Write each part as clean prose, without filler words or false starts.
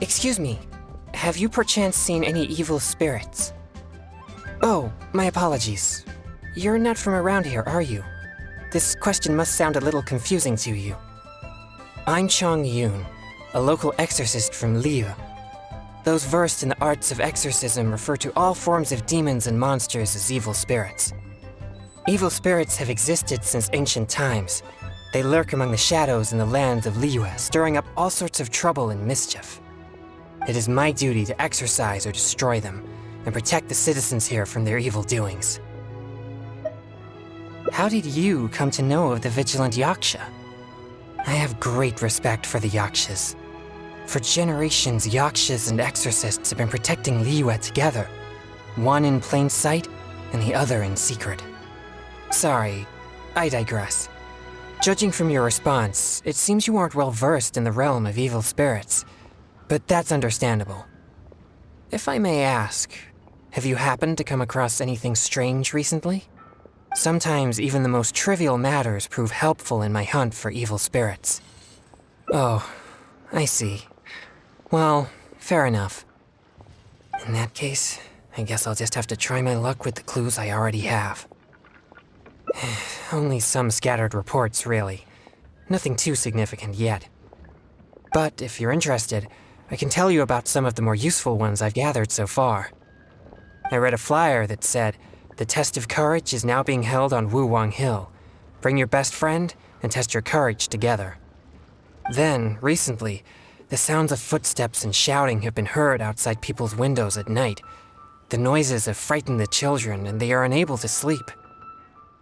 Excuse me, have you perchance seen any evil spirits? Oh, my apologies. You're not from around here, are you? This question must sound a little confusing to you. I'm Chongyun, a local exorcist from Liyue. Those versed in the arts of exorcism refer to all forms of demons and monsters as evil spirits. Evil spirits have existed since ancient times. They lurk among the shadows in the lands of Liyue, stirring up all sorts of trouble and mischief. It is my duty to exorcise or destroy them, and protect the citizens here from their evil doings. How did you come to know of the Vigilant Yaksha? I have great respect for the Yakshas. For generations, Yakshas and exorcists have been protecting Liyue together, one in plain sight and the other in secret. Sorry, I digress. Judging from your response, it seems you aren't well versed in the realm of evil spirits, but that's understandable. If I may ask, have you happened to come across anything strange recently? Sometimes even the most trivial matters prove helpful in my hunt for evil spirits. Oh, I see. Well, fair enough. In that case, I guess I'll just have to try my luck with the clues I already have. Only some scattered reports, really. Nothing too significant yet. But if you're interested, I can tell you about some of the more useful ones I've gathered so far. I read a flyer that said, "The test of courage is now being held on Wuwang Hill. Bring your best friend and test your courage together." Then, recently, the sounds of footsteps and shouting have been heard outside people's windows at night. The noises have frightened the children and they are unable to sleep.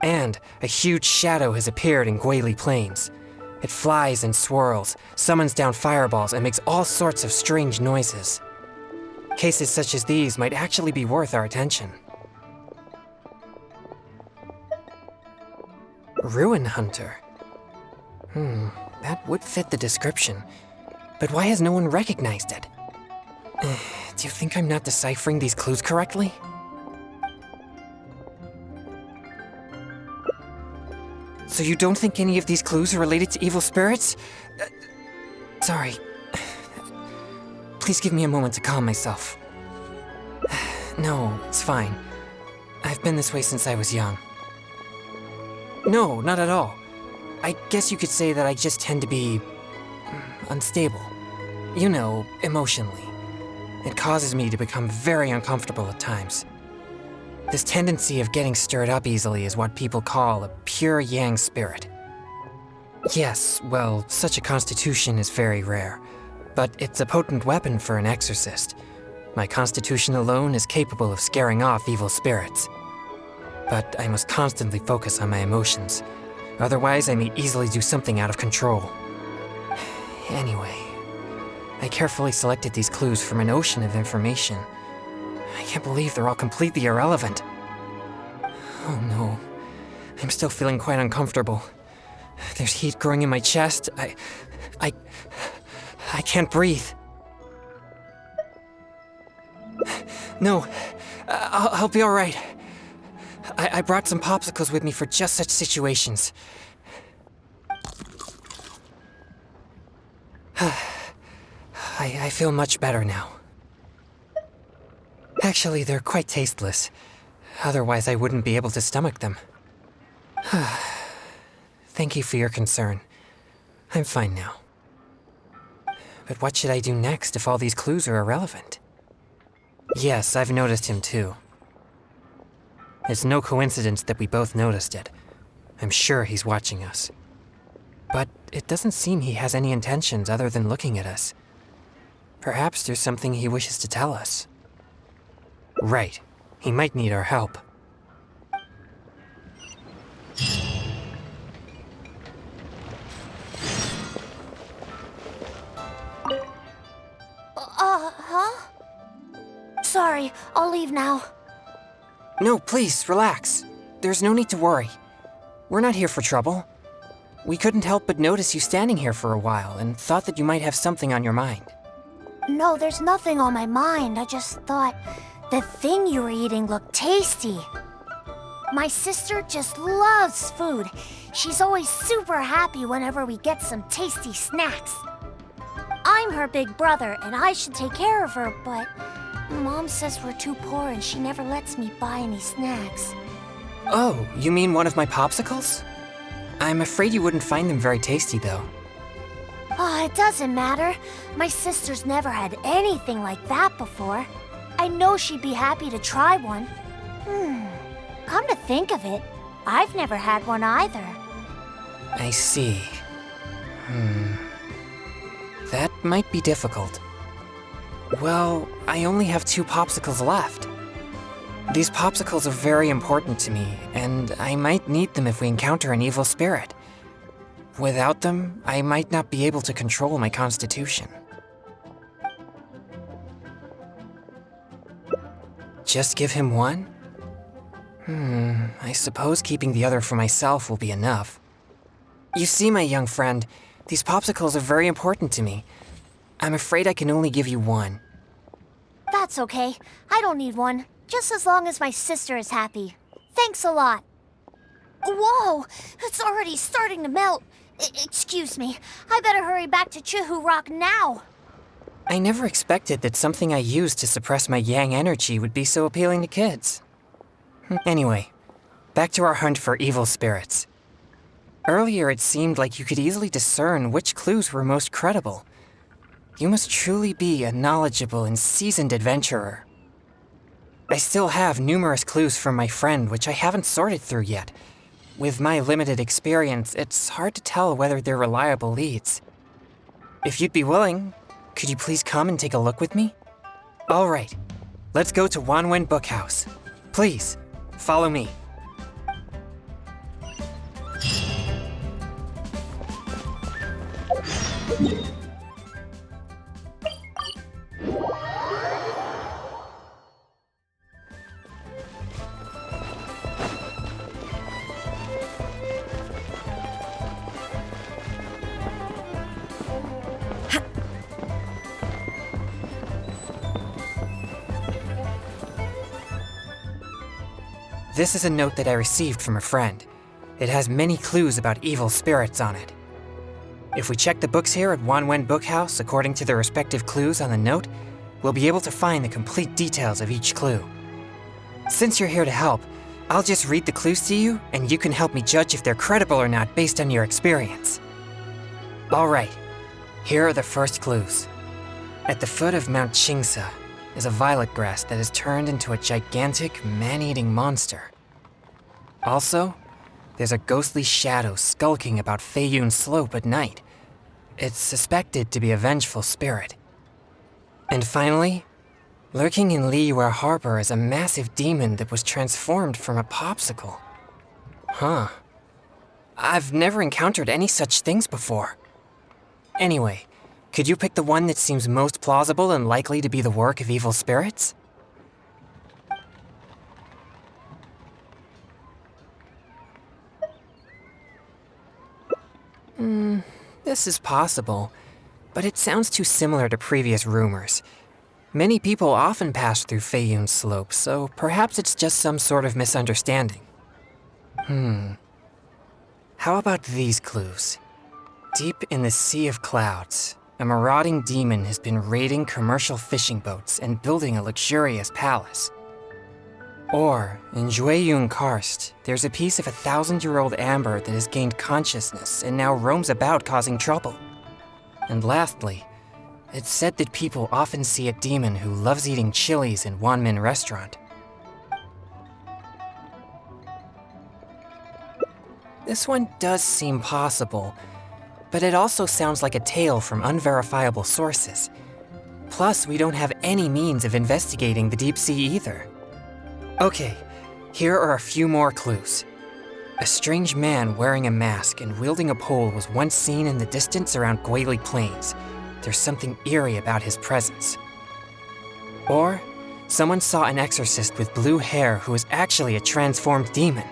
And a huge shadow has appeared in Guili Plains. It flies and swirls, summons down fireballs, and makes all sorts of strange noises. Cases such as these might actually be worth our attention. Ruin Hunter. That would fit the description. But why has no one recognized it? Do you think I'm not deciphering these clues correctly? So you don't think any of these clues are related to evil spirits? Sorry. Please give me a moment to calm myself. No, it's fine. I've been this way since I was young. No, not at all. I guess you could say that I just tend to be unstable. You know, emotionally. It causes me to become very uncomfortable at times. This tendency of getting stirred up easily is what people call a pure yang spirit. Yes, well, such a constitution is very rare, but it's a potent weapon for an exorcist. My constitution alone is capable of scaring off evil spirits. But I must constantly focus on my emotions. Otherwise, I may easily do something out of control. Anyway, I carefully selected these clues from an ocean of information. I can't believe they're all completely irrelevant. Oh no, I'm still feeling quite uncomfortable. There's heat growing in my chest. I can't breathe. No, I'll be all right. I brought some popsicles with me for just such situations. I feel much better now. Actually, they're quite tasteless. Otherwise, I wouldn't be able to stomach them. Thank you for your concern. I'm fine now. But what should I do next if all these clues are irrelevant? Yes, I've noticed him too. It's no coincidence that we both noticed it. I'm sure he's watching us. But it doesn't seem he has any intentions other than looking at us. Perhaps there's something he wishes to tell us. Right. He might need our help. Huh? Sorry, I'll leave now. No, please, relax. There's no need to worry. We're not here for trouble. We couldn't help but notice you standing here for a while and thought that you might have something on your mind. No, there's nothing on my mind. I just thought the thing you were eating looked tasty. My sister just loves food. She's always super happy whenever we get some tasty snacks. I I'm her big brother, and I should take care of her, but Mom says we're too poor and she never lets me buy any snacks. Oh, you mean one of my popsicles? I'm afraid you wouldn't find them very tasty, though. Oh, it doesn't matter. My sister's never had anything like that before. I know she'd be happy to try one. Come to think of it, I've never had one either. I see. That might be difficult. Well, I only have 2 popsicles left. These popsicles are very important to me, and I might need them if we encounter an evil spirit. Without them, I might not be able to control my constitution. Just give him one? I suppose keeping the other for myself will be enough. You see, my young friend, these popsicles are very important to me. I'm afraid I can only give you one. That's okay. I don't need one, just as long as my sister is happy. Thanks a lot. Whoa! It's already starting to melt. Excuse me. I better hurry back to Chihu Rock now. I never expected that something I used to suppress my yang energy would be so appealing to kids. Anyway, back to our hunt for evil spirits. Earlier it seemed like you could easily discern which clues were most credible. You must truly be a knowledgeable and seasoned adventurer. I still have numerous clues from my friend which I haven't sorted through yet. With my limited experience, it's hard to tell whether they're reliable leads. If you'd be willing, could you please come and take a look with me? All right, let's go to Wanwen Bookhouse. Please, follow me. This is a note that I received from a friend. It has many clues about evil spirits on it. If we check the books here at Wanwen Bookhouse according to the respective clues on the note, we'll be able to find the complete details of each clue. Since you're here to help, I'll just read the clues to you, and you can help me judge if they're credible or not based on your experience. All right, here are the first clues. At the foot of Mount Chingsa is a violet grass that has turned into a gigantic, man-eating monster. Also, there's a ghostly shadow skulking about Feiyun Slope at night. It's suspected to be a vengeful spirit. And finally, lurking in Liyue Harbor is a massive demon that was transformed from a popsicle. Huh. I've never encountered any such things before. Anyway, could you pick the one that seems most plausible and likely to be the work of evil spirits? This is possible, but it sounds too similar to previous rumors. Many people often pass through Feiyun Slope, so perhaps it's just some sort of misunderstanding. How about these clues? Deep in the Sea of Clouds, a marauding demon has been raiding commercial fishing boats and building a luxurious palace. Or, in Jueyun Karst, there's a piece of 1,000-year-old amber that has gained consciousness and now roams about causing trouble. And lastly, it's said that people often see a demon who loves eating chilies in Wanmin Restaurant. This one does seem possible, but it also sounds like a tale from unverifiable sources. Plus, we don't have any means of investigating the deep sea either. Okay, here are a few more clues. A strange man wearing a mask and wielding a pole was once seen in the distance around Guili Plains. There's something eerie about his presence. Or, someone saw an exorcist with blue hair who was actually a transformed demon.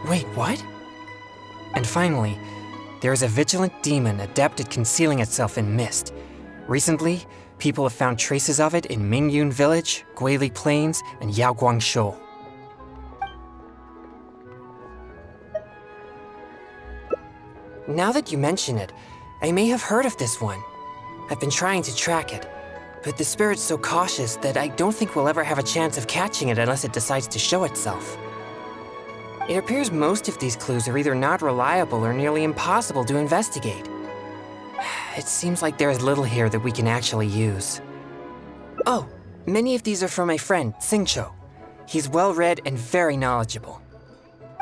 Wait, what? And finally, there is a vigilant demon adept at concealing itself in mist. Recently, people have found traces of it in Mingyun Village, Guili Plains, and Yaoguang Shoal. Now that you mention it, I may have heard of this one. I've been trying to track it, but the spirit's so cautious that I don't think we'll ever have a chance of catching it unless it decides to show itself. It appears most of these clues are either not reliable or nearly impossible to investigate. It seems like there is little here that we can actually use. Oh, many of these are from my friend, Singcho. He's well-read and very knowledgeable.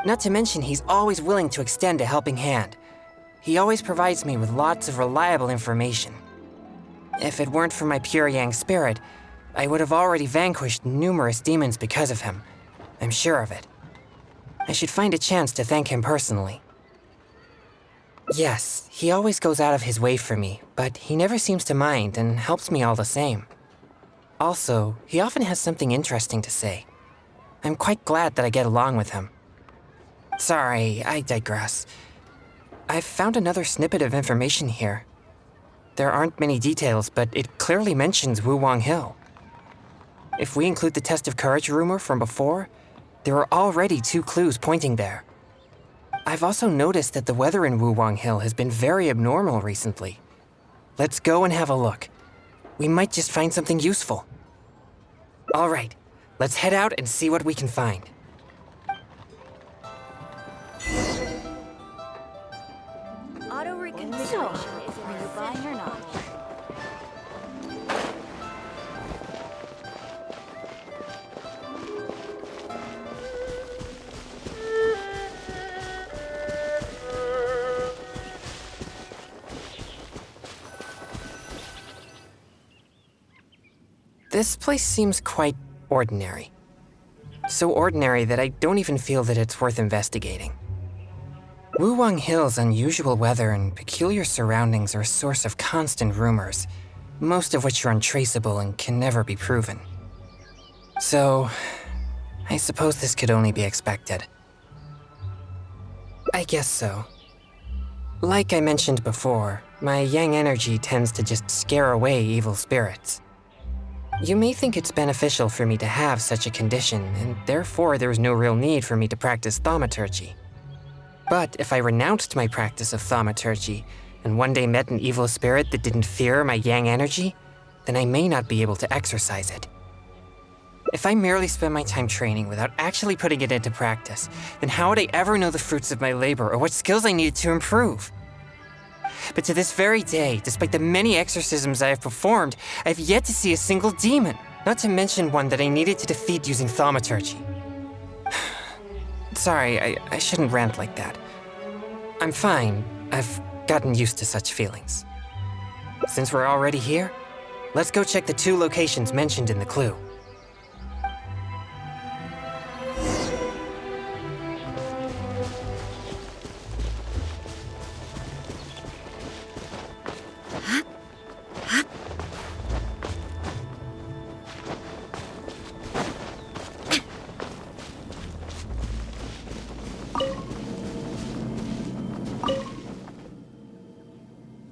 Not to mention, he's always willing to extend a helping hand. He always provides me with lots of reliable information. If it weren't for my pure Yang spirit, I would have already vanquished numerous demons because of him. I'm sure of it. I should find a chance to thank him personally. Yes, he always goes out of his way for me, but he never seems to mind and helps me all the same. Also, he often has something interesting to say. I'm quite glad that I get along with him. Sorry, I digress. I've found another snippet of information here. There aren't many details, but it clearly mentions Wuwang Hill. If we include the test of courage rumor from before, there are already 2 clues pointing there. I've also noticed that the weather in Wuwang Hill has been very abnormal recently. Let's go and have a look. We might just find something useful. All right, let's head out and see what we can find. Auto reconfiguration is in you buying or not? This place seems quite ordinary. So ordinary that I don't even feel that it's worth investigating. Wuwang Hill's unusual weather and peculiar surroundings are a source of constant rumors, most of which are untraceable and can never be proven. So, I suppose this could only be expected. I guess so. Like I mentioned before, my yang energy tends to just scare away evil spirits. You may think it's beneficial for me to have such a condition, and therefore there's no real need for me to practice thaumaturgy. But if I renounced my practice of thaumaturgy, and one day met an evil spirit that didn't fear my yang energy, then I may not be able to exercise it. If I merely spend my time training without actually putting it into practice, then how would I ever know the fruits of my labor or what skills I needed to improve? But to this very day, despite the many exorcisms I have performed, I have yet to see a single demon, not to mention one that I needed to defeat using thaumaturgy. Sorry, I shouldn't rant like that. I'm fine. I've gotten used to such feelings. Since we're already here, let's go check the 2 locations mentioned in the clue.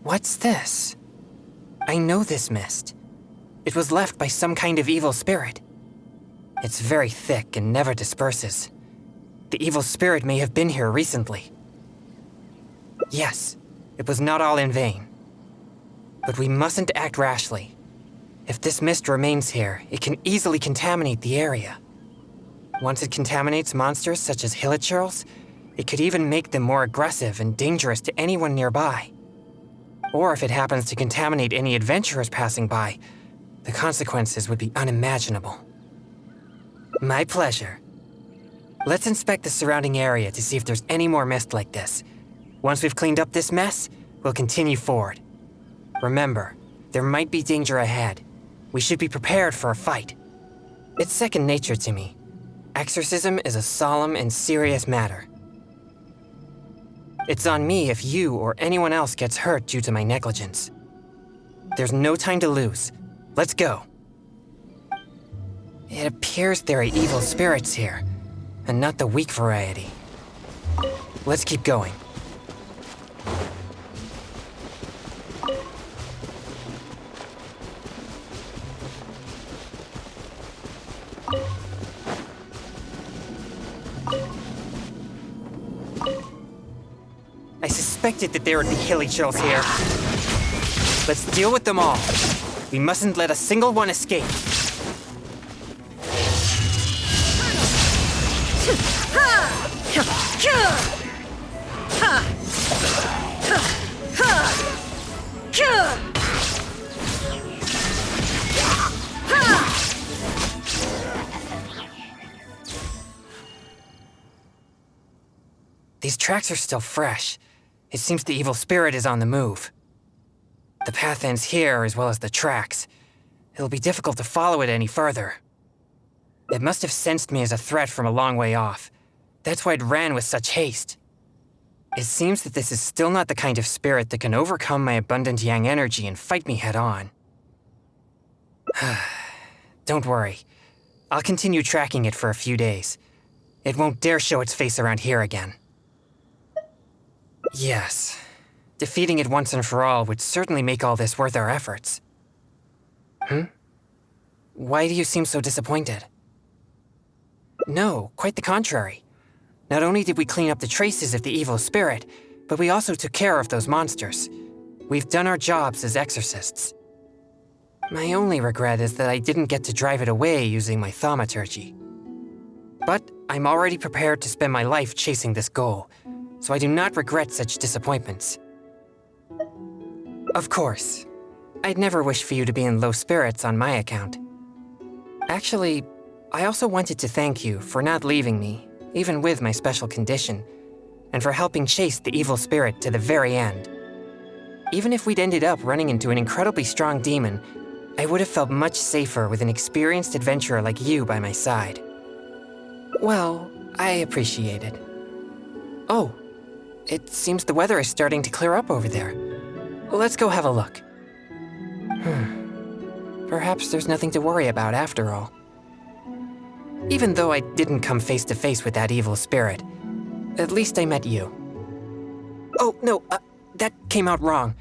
What's this? I know this mist. It was left by some kind of evil spirit. It's very thick and never disperses. The evil spirit may have been here recently. Yes, it was not all in vain. But we mustn't act rashly. If this mist remains here, it can easily contaminate the area. Once it contaminates monsters such as hilichurls, it could even make them more aggressive and dangerous to anyone nearby. Or if it happens to contaminate any adventurers passing by, the consequences would be unimaginable. My pleasure. Let's inspect the surrounding area to see if there's any more mist like this. Once we've cleaned up this mess, we'll continue forward. Remember, there might be danger ahead. We should be prepared for a fight. It's second nature to me. Exorcism is a solemn and serious matter. It's on me if you or anyone else gets hurt due to my negligence. There's no time to lose. Let's go. It appears there are evil spirits here, and not the weak variety. Let's keep going. I suspected that there would be hilichurls here. Let's deal with them all. We mustn't let a single one escape. These tracks are still fresh. It seems the evil spirit is on the move. The path ends here as well as the tracks. It'll be difficult to follow it any further. It must have sensed me as a threat from a long way off. That's why it ran with such haste. It seems that this is still not the kind of spirit that can overcome my abundant yang energy and fight me head on. Don't worry. I'll continue tracking it for a few days. It won't dare show its face around here again. Yes. Defeating it once and for all would certainly make all this worth our efforts. Why do you seem so disappointed? No, quite the contrary. Not only did we clean up the traces of the evil spirit, but we also took care of those monsters. We've done our jobs as exorcists. My only regret is that I didn't get to drive it away using my thaumaturgy. But I'm already prepared to spend my life chasing this goal, so I do not regret such disappointments. Of course, I'd never wish for you to be in low spirits on my account. Actually, I also wanted to thank you for not leaving me, even with my special condition, and for helping chase the evil spirit to the very end. Even if we'd ended up running into an incredibly strong demon, I would have felt much safer with an experienced adventurer like you by my side. Well, I appreciate it. Oh, it seems the weather is starting to clear up over there. Let's go have a look. Perhaps there's nothing to worry about after all. Even though I didn't come face to face with that evil spirit, at least I met you. Oh, no, that came out wrong.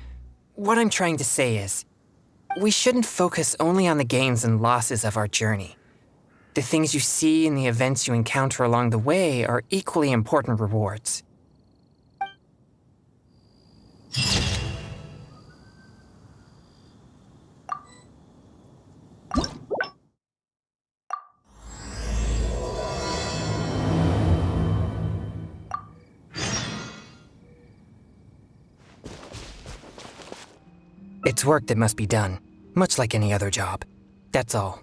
What I'm trying to say is, we shouldn't focus only on the gains and losses of our journey. The things you see and the events you encounter along the way are equally important rewards. It's work that must be done, much like any other job. That's all.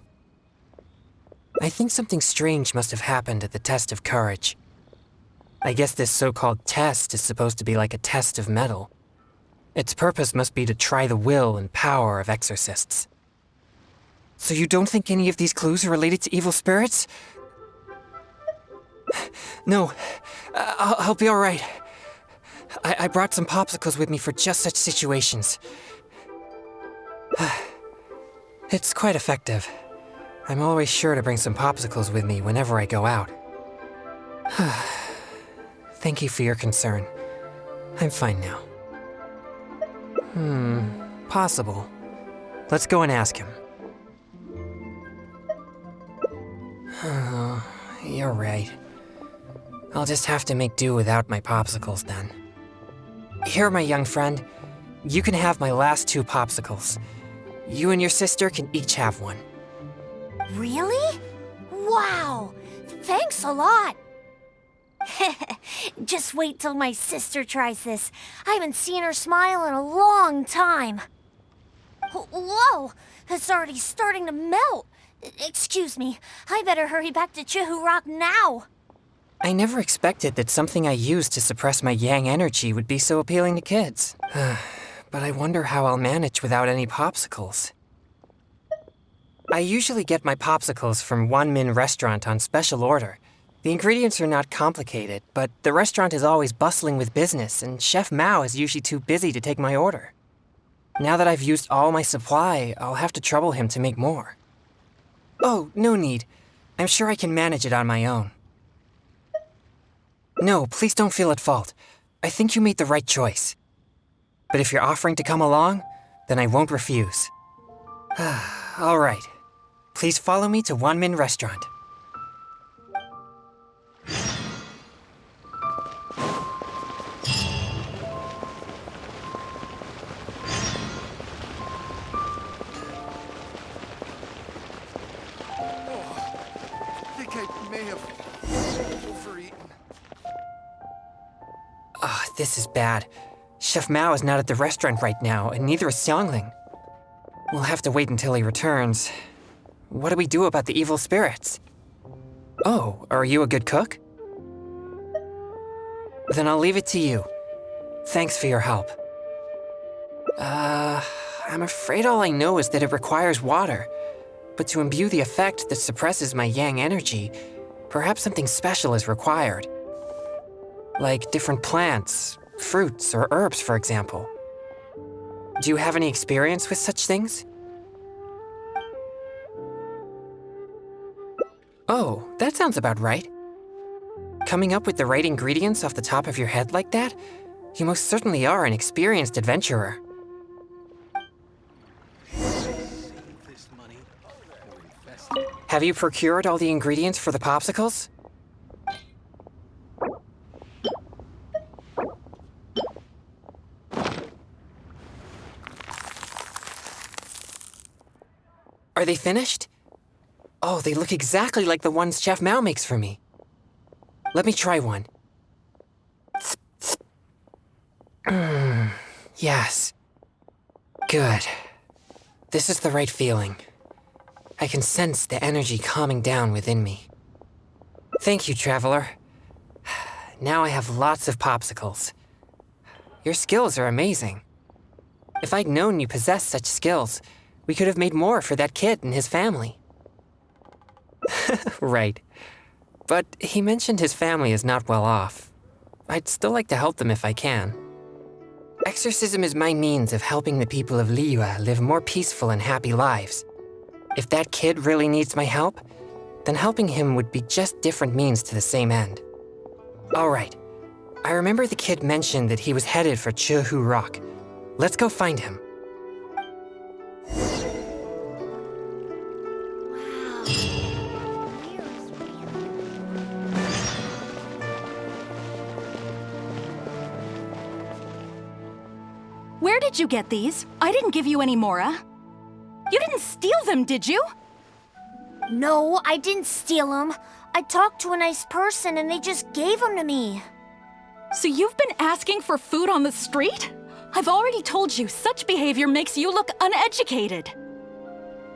I think something strange must have happened at the test of courage. I guess this so-called test is supposed to be like a test of mettle. Its purpose must be to try the will and power of exorcists. So you don't think any of these clues are related to evil spirits? No, I'll be all right. I brought some popsicles with me for just such situations. It's quite effective. I'm always sure to bring some popsicles with me whenever I go out. Thank you for your concern. I'm fine now. Possible. Let's go and ask him. Oh, you're right. I'll just have to make do without my popsicles then. Here, my young friend. You can have my last 2 popsicles. You and your sister can each have one. Really? Wow! Thanks a lot! Just wait till my sister tries this. I haven't seen her smile in a long time. Whoa! It's already starting to melt. Excuse me, I better hurry back to Chihu Rock now. I never expected that something I used to suppress my yang energy would be so appealing to kids. But I wonder how I'll manage without any popsicles. I usually get my popsicles from One Min Restaurant on special order. The ingredients are not complicated, but the restaurant is always bustling with business, and Chef Mao is usually too busy to take my order. Now that I've used all my supply, I'll have to trouble him to make more. Oh, no need. I'm sure I can manage it on my own. No, please don't feel at fault. I think you made the right choice. But if you're offering to come along, then I won't refuse. All right. Please follow me to One Min Restaurant. may have overeaten. Ah, this is bad. Chef Mao is not at the restaurant right now, and neither is Xiangling. We'll have to wait until he returns. What do we do about the evil spirits? Oh, are you a good cook? Then I'll leave it to you. Thanks for your help. I'm afraid all I know is that it requires water. But to imbue the effect that suppresses my yang energy, perhaps something special is required. Like different plants, fruits, or herbs, for example. Do you have any experience with such things? Oh, that sounds about right. Coming up with the right ingredients off the top of your head like that? You most certainly are an experienced adventurer. Save this money or invest it. Have you procured all the ingredients for the popsicles? Are they finished? Oh, they look exactly like the ones Chef Mao makes for me. Let me try one. Yes. Good. This is the right feeling. I can sense the energy calming down within me. Thank you, Traveler. Now I have lots of popsicles. Your skills are amazing. If I'd known you possessed such skills, we could have made more for that kid and his family. Right. But he mentioned his family is not well off. I'd still like to help them if I can. Exorcism is my means of helping the people of Liyue live more peaceful and happy lives. If that kid really needs my help, then helping him would be just different means to the same end. All right. I remember the kid mentioned that he was headed for Chehu Rock. Let's go find him. Where did you get these? I didn't give you any, Mora. You didn't steal them, did you? No, I didn't steal them. I talked to a nice person and they just gave them to me. So you've been asking for food on the street? I've already told you such behavior makes you look uneducated.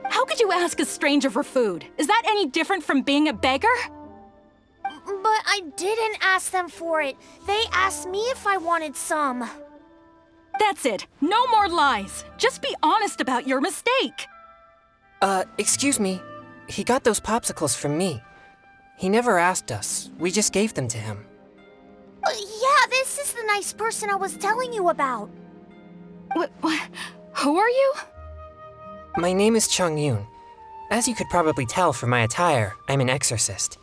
How could you ask a stranger for food? Is that any different from being a beggar? But I didn't ask them for it. They asked me if I wanted some. That's it. No more lies. Just be honest about your mistake. Excuse me. He got those popsicles from me. He never asked us. We just gave them to him. Yeah, this is the nice person I was telling you about. Who are you? My name is Chongyun. As you could probably tell from my attire, I'm an exorcist.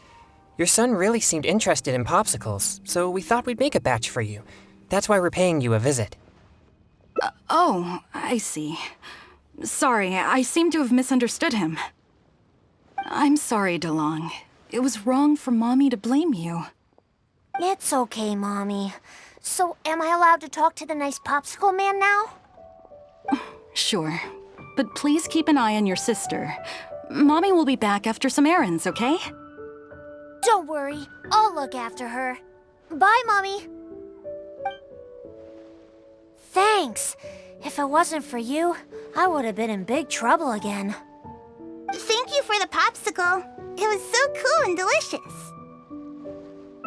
Your son really seemed interested in popsicles, so we thought we'd make a batch for you. That's why we're paying you a visit. Oh, I see. Sorry, I seem to have misunderstood him. I'm sorry, DeLong. It was wrong for Mommy to blame you. It's okay, Mommy. So, am I allowed to talk to the nice popsicle man now? Sure. But please keep an eye on your sister. Mommy will be back after some errands, okay? Don't worry. I'll look after her. Bye, Mommy. Thanks. If it wasn't for you, I would have been in big trouble again. Thank you for the popsicle. It was so cool and delicious.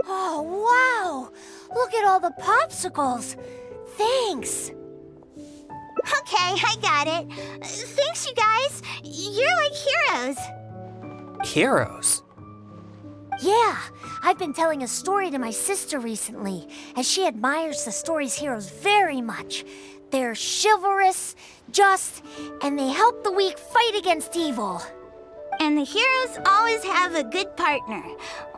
Oh, wow! Look at all the popsicles. Thanks. Okay, I got it. Thanks, you guys. You're like heroes. Heroes? Yeah, I've been telling a story to my sister recently, and she admires the story's heroes very much. They're chivalrous, just, and they help the weak fight against evil. And the heroes always have a good partner.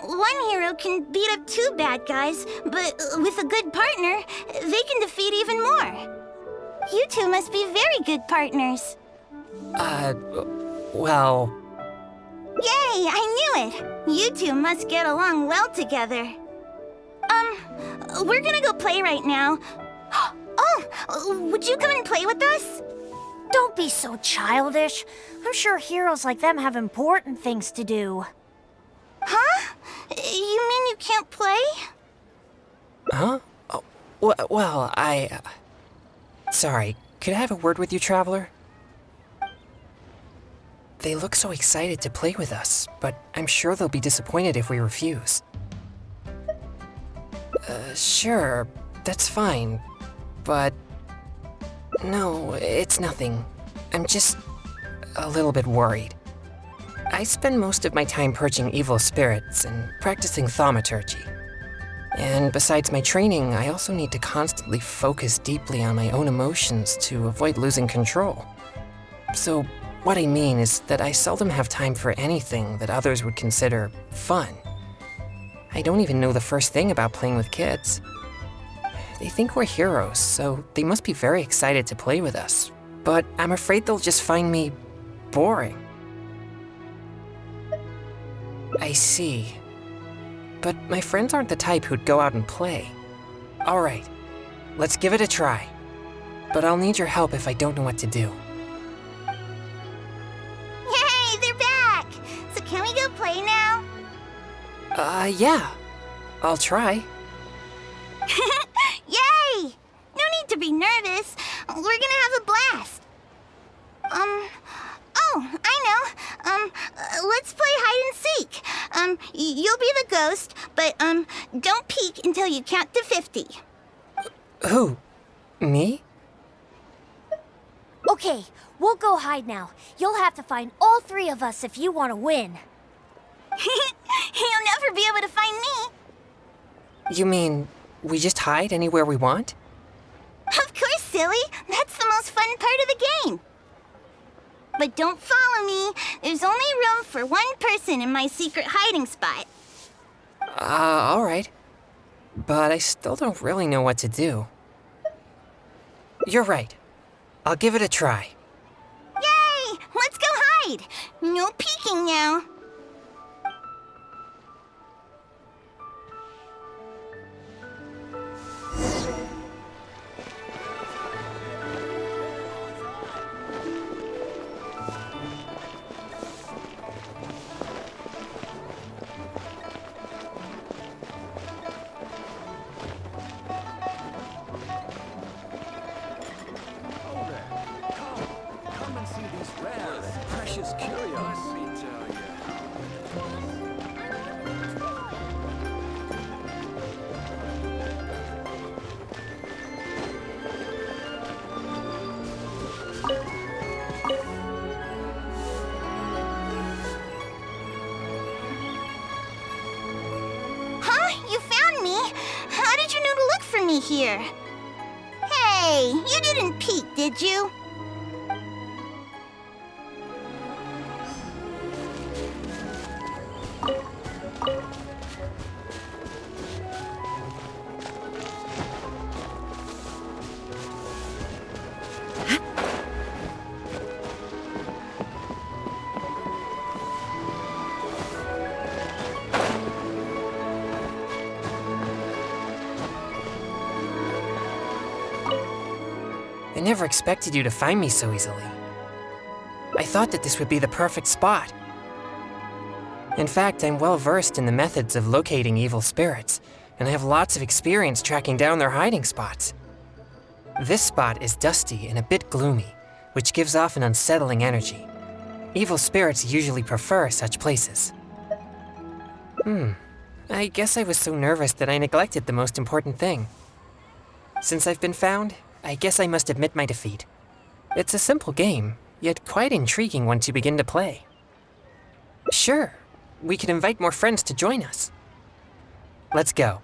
One hero can beat up two bad guys, but with a good partner, they can defeat even more. You two must be very good partners. Well... Yay, I knew it! You two must get along well together. We're gonna go play right now. Oh, would you come and play with us? Don't be so childish. I'm sure heroes like them have important things to do. Huh? You mean you can't play? Huh? Oh, well, Sorry, could I have a word with you, Traveler? They look so excited to play with us, but I'm sure they'll be disappointed if we refuse. Sure, that's fine, but... No, it's nothing. I'm just a little bit worried. I spend most of my time purging evil spirits and practicing thaumaturgy. And besides my training, I also need to constantly focus deeply on my own emotions to avoid losing control. So, what I mean is that I seldom have time for anything that others would consider fun. I don't even know the first thing about playing with kids. They think we're heroes, so they must be very excited to play with us. But I'm afraid they'll just find me boring. I see. But my friends aren't the type who'd go out and play. All right, let's give it a try. But I'll need your help if I don't know what to do. Yay, they're back! So can we go play now? Yeah. I'll try. Yay! No need to be nervous. We're gonna have a blast. Oh, I know. Let's play hide and seek. You'll be the ghost, but, don't peek until you count to 50. Who? Me? Okay, we'll go hide now. You'll have to find all three of us if you want to win. You'll never be able to find me. You mean we just hide anywhere we want? Of course, silly. That's the most fun part of the game. But don't follow me. There's only room for one person in my secret hiding spot. All right. But I still don't really know what to do. You're right. I'll give it a try. Yay! Let's go hide. No peeking now. Come and see these rare and precious curios. Let me tell you. Huh? You found me? How did you know to look for me here? Hey, you didn't peek, did you? I never expected you to find me so easily. I thought that this would be the perfect spot. In fact, I'm well versed in the methods of locating evil spirits, and I have lots of experience tracking down their hiding spots. This spot is dusty and a bit gloomy, which gives off an unsettling energy. Evil spirits usually prefer such places. I guess I was so nervous that I neglected the most important thing. Since I've been found, I guess I must admit my defeat. It's a simple game, yet quite intriguing once you begin to play. Sure, we can invite more friends to join us. Let's go.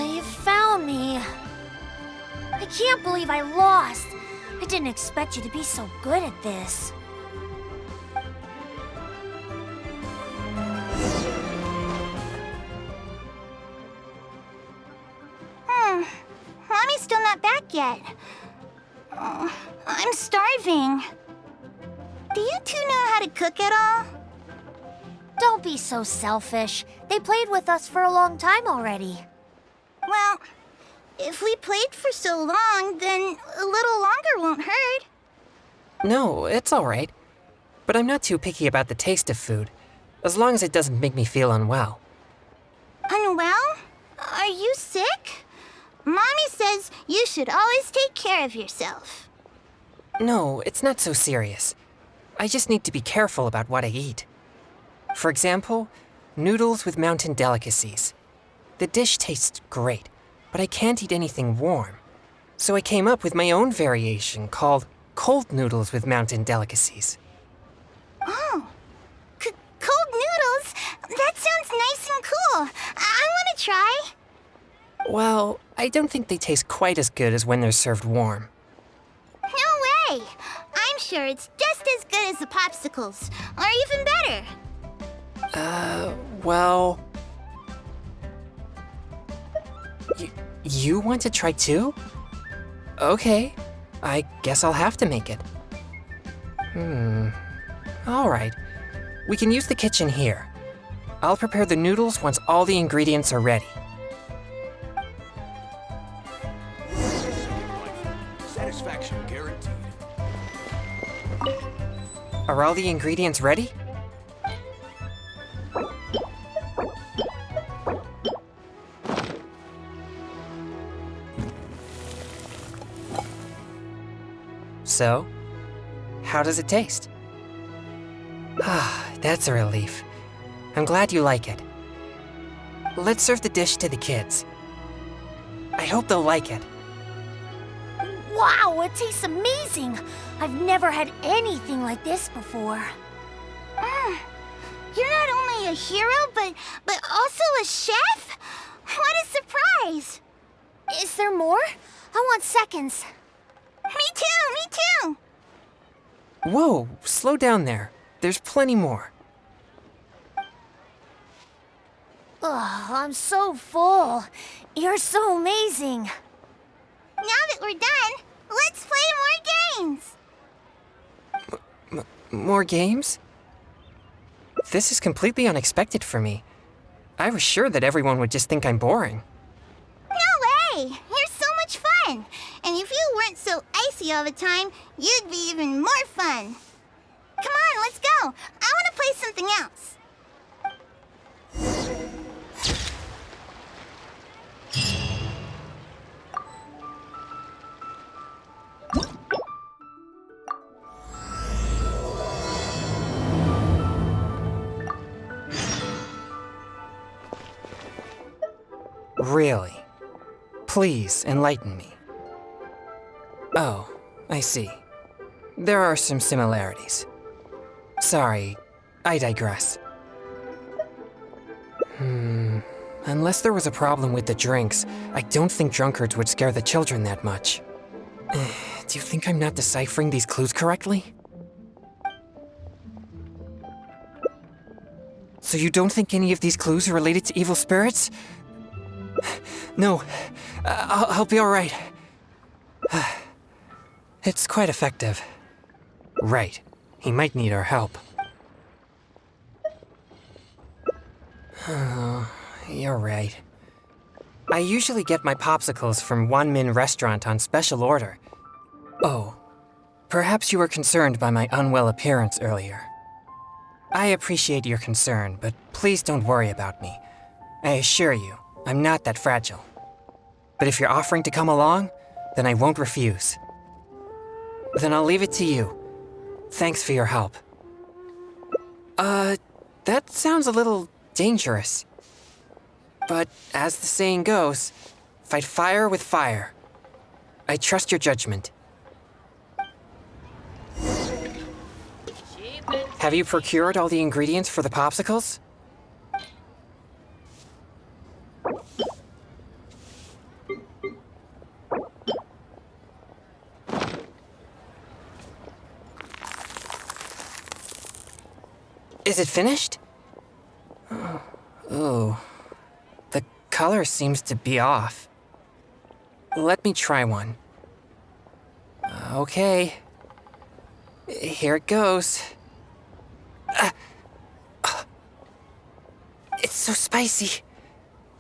You found me. I can't believe I lost. I didn't expect you to be so good at this. yet. I'm starving. Do you two know how to cook at all? Don't be so selfish. They played with us for a long time already. Well, if we played for so long, then a little longer won't hurt. No, it's alright. But I'm not too picky about the taste of food, as long as it doesn't make me feel unwell. Unwell? Are you sick? Mommy says you should always take care of yourself. No, it's not so serious. I just need to be careful about what I eat. For example, noodles with mountain delicacies. The dish tastes great, but I can't eat anything warm. So I came up with my own variation called cold noodles with mountain delicacies. Oh, cold noodles? That sounds nice and cool. I want to try. Well, I don't think they taste quite as good as when they're served warm. No way! I'm sure it's just as good as the popsicles, or even better. Well... You want to try too? Okay, I guess I'll have to make it. Alright. We can use the kitchen here. I'll prepare the noodles once all the ingredients are ready. Satisfaction guaranteed. Are all the ingredients ready? So, how does it taste? Ah, that's a relief. I'm glad you like it. Let's serve the dish to the kids. I hope they'll like it. Wow, it tastes amazing! I've never had anything like this before. You're not only a hero, but also a chef? What a surprise! Is there more? I want seconds. Me too! Whoa, slow down there. There's plenty more. Ugh, I'm so full. You're so amazing. Now that we're done, let's play more games. More games? This is completely unexpected for me. I was sure that everyone would just think I'm boring. No way! You're so much fun! And if you weren't so icy all the time, you'd be even more fun. Come on, let's go! I want to play something else. Really? Please enlighten me. Oh, I see. There are some similarities. Sorry, I digress. Unless there was a problem with the drinks, I don't think drunkards would scare the children that much. Do you think I'm not deciphering these clues correctly? So you don't think any of these clues are related to evil spirits? No, I'll be alright. It's quite effective. Right, he might need our help. Oh, you're right. I usually get my popsicles from One Min Restaurant on special order. Oh, perhaps you were concerned by my unwell appearance earlier. I appreciate your concern, but please don't worry about me. I assure you, I'm not that fragile. But if you're offering to come along, then I won't refuse. Then I'll leave it to you. Thanks for your help. That sounds a little dangerous. But as the saying goes, fight fire with fire. I trust your judgment. Have you procured all the ingredients for the popsicles? Is it finished? Oh, the color seems to be off. Let me try one. Okay. Here it goes. It's so spicy.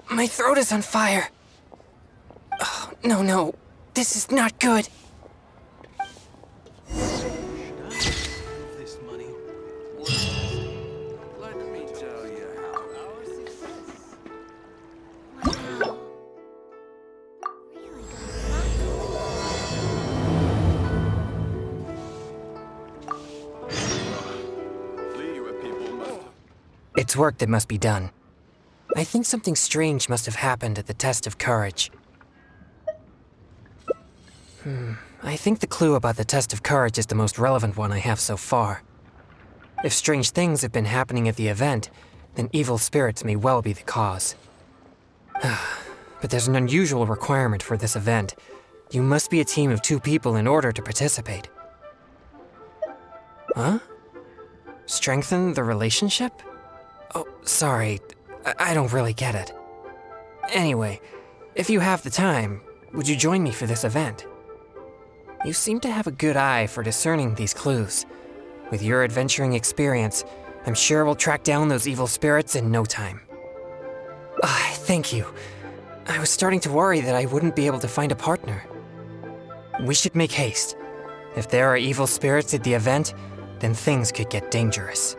My throat is on fire. Oh, no. This is not good. This money. Let me tell you how our success. Really Liyue people must. It's work that must be done. I think something strange must have happened at the test of courage. I think the clue about the test of courage is the most relevant one I have so far. If strange things have been happening at the event, then evil spirits may well be the cause. But there's an unusual requirement for this event. You must be a team of 2 people in order to participate. Huh? Strengthen the relationship? Oh, sorry. I don't really get it. Anyway, if you have the time, would you join me for this event? You seem to have a good eye for discerning these clues. With your adventuring experience, I'm sure we'll track down those evil spirits in no time. Thank you. I was starting to worry that I wouldn't be able to find a partner. We should make haste. If there are evil spirits at the event, then things could get dangerous.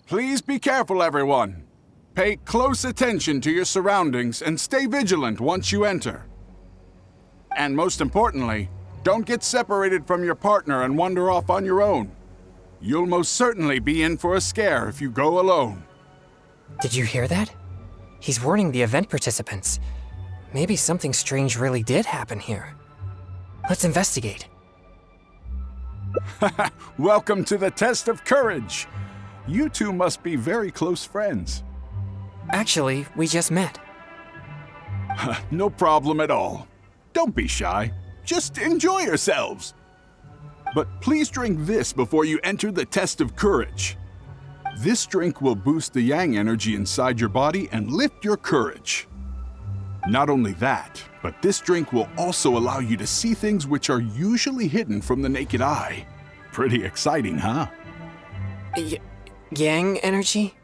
Please be careful, everyone. Pay close attention to your surroundings and stay vigilant once you enter. And most importantly, don't get separated from your partner and wander off on your own. You'll most certainly be in for a scare if you go alone. Did you hear that? He's warning the event participants. Maybe something strange really did happen here. Let's investigate. Welcome to the test of courage. You two must be very close friends. Actually, we just met. No problem at all. Don't be shy. Just enjoy yourselves. But please drink this before you enter the test of courage. This drink will boost the yang energy inside your body and lift your courage. Not only that, but this drink will also allow you to see things which are usually hidden from the naked eye. Pretty exciting, huh? Yang energy?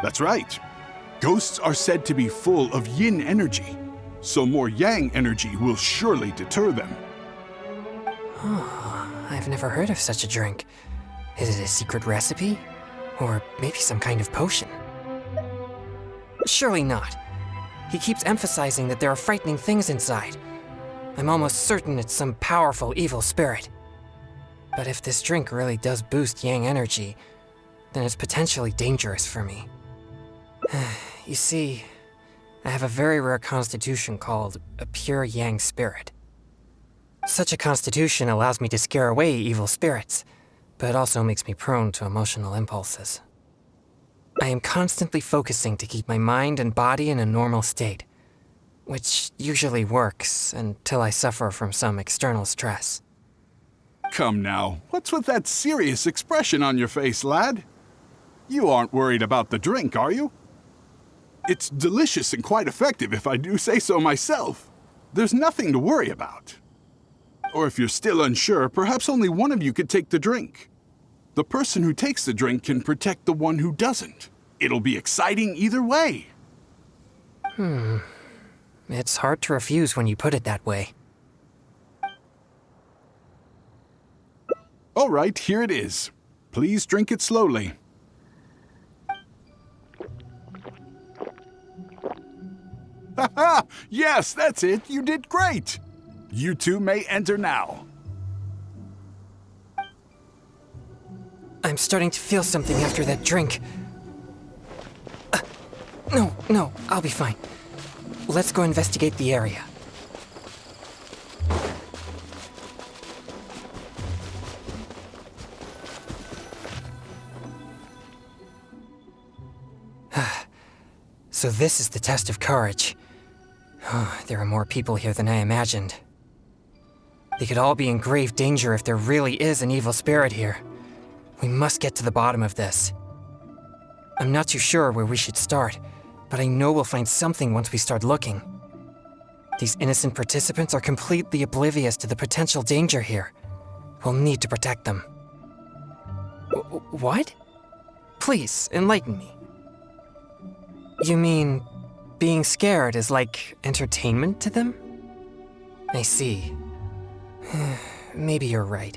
That's right. Ghosts are said to be full of yin energy, so more yang energy will surely deter them. I've never heard of such a drink. Is it a secret recipe? Or maybe some kind of potion? Surely not. He keeps emphasizing that there are frightening things inside. I'm almost certain it's some powerful evil spirit. But if this drink really does boost yang energy, then it's potentially dangerous for me. You see, I have a very rare constitution called a pure yang spirit. Such a constitution allows me to scare away evil spirits, but it also makes me prone to emotional impulses. I am constantly focusing to keep my mind and body in a normal state, which usually works until I suffer from some external stress. Come now, what's with that serious expression on your face, lad? You aren't worried about the drink, are you? It's delicious and quite effective, if I do say so myself. There's nothing to worry about. Or if you're still unsure, perhaps only one of you could take the drink. The person who takes the drink can protect the one who doesn't. It'll be exciting either way. It's hard to refuse when you put it that way. All right, here it is. Please drink it slowly. Ha! Yes, that's it. You did great. You two may enter now. I'm starting to feel something after that drink. No, I'll be fine. Let's go investigate the area. So this is the test of courage. There are more people here than I imagined. They could all be in grave danger if there really is an evil spirit here. We must get to the bottom of this. I'm not too sure where we should start, but I know we'll find something once we start looking. These innocent participants are completely oblivious to the potential danger here. We'll need to protect them. What? Please, enlighten me. You mean, being scared is like entertainment to them? I see. Maybe you're right.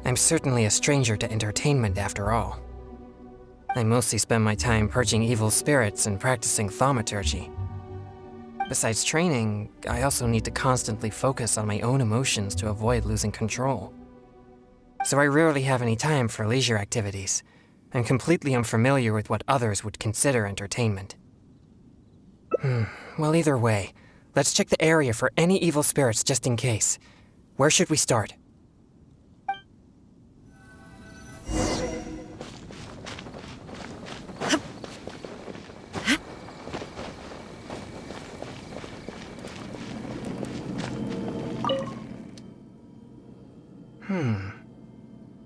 I'm certainly a stranger to entertainment after all. I mostly spend my time purging evil spirits and practicing thaumaturgy. Besides training, I also need to constantly focus on my own emotions to avoid losing control. So I rarely have any time for leisure activities. I'm completely unfamiliar with what others would consider entertainment. Well, either way, let's check the area for any evil spirits just in case. Where should we start?